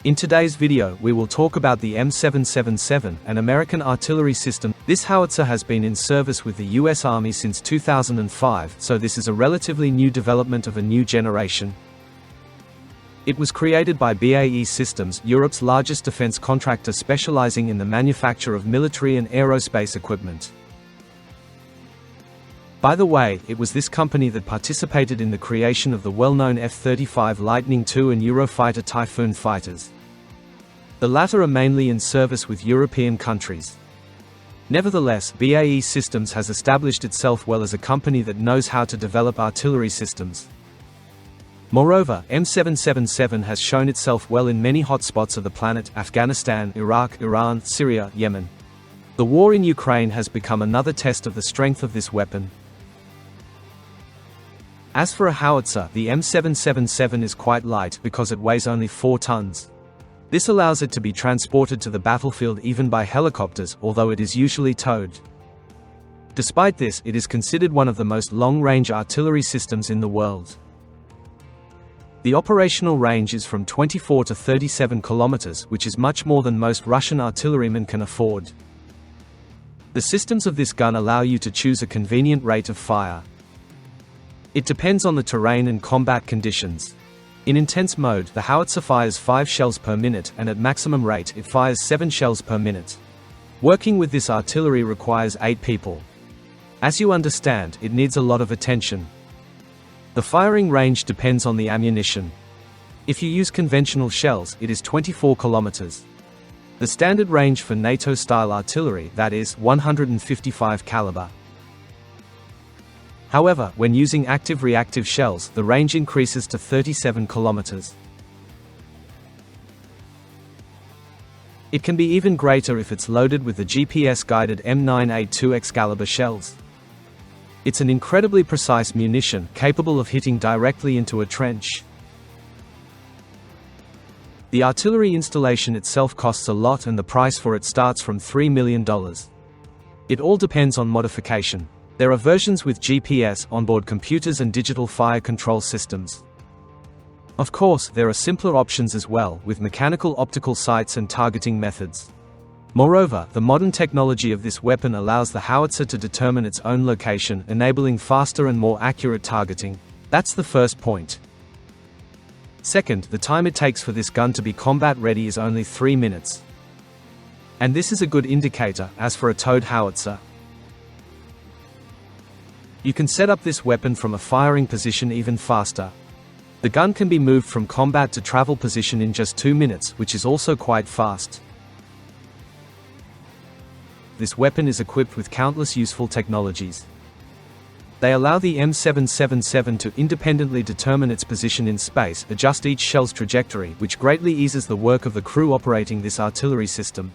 In today's video, we will talk about the M777, an American artillery system. This howitzer has been in service with the US Army since 2005, so this is a relatively new development of a new generation. It was created by BAE Systems, Europe's largest defense contractor specializing in the manufacture of military and aerospace equipment. By the way, it was this company that participated in the creation of the well-known F-35 Lightning II and Eurofighter Typhoon fighters. The latter are mainly in service with European countries. Nevertheless, BAE Systems has established itself well as a company that knows how to develop artillery systems. Moreover, M777 has shown itself well in many hotspots of the planet: Afghanistan, Iraq, Iran, Syria, Yemen. The war in Ukraine has become another test of the strength of this weapon. As for a howitzer, the M777 is quite light because it weighs only 4 tons. This allows it to be transported to the battlefield even by helicopters, although it is usually towed. Despite this, it is considered one of the most long-range artillery systems in the world. The operational range is from 24 to 37 kilometers, which is much more than most Russian artillerymen can afford. The systems of this gun allow you to choose a convenient rate of fire. It depends on the terrain and combat conditions. In intense mode, the howitzer fires 5 shells per minute, and at maximum rate, it fires 7 shells per minute. Working with this artillery requires 8 people. As you understand, it needs a lot of attention. The firing range depends on the ammunition. If you use conventional shells, it is 24 kilometers. The standard range for NATO-style artillery, that is, 155 caliber. However, when using active-reactive shells, the range increases to 37 kilometers. It can be even greater if it's loaded with the GPS-guided M982 Excalibur shells. It's an incredibly precise munition, capable of hitting directly into a trench. The artillery installation itself costs a lot, and the price for it starts from $3 million. It all depends on modification. There are versions with GPS, onboard computers and digital fire control systems. Of course, there are simpler options as well, with mechanical optical sights and targeting methods. Moreover, the modern technology of this weapon allows the howitzer to determine its own location, enabling faster and more accurate targeting. That's the first point. Second, the time it takes for this gun to be combat ready is only 3 minutes. And this is a good indicator. As for a towed howitzer, you can set up this weapon from a firing position even faster. The gun can be moved from combat to travel position in just 2 minutes, which is also quite fast. This weapon is equipped with countless useful technologies. They allow the M777 to independently determine its position in space, adjust each shell's trajectory, which greatly eases the work of the crew operating this artillery system.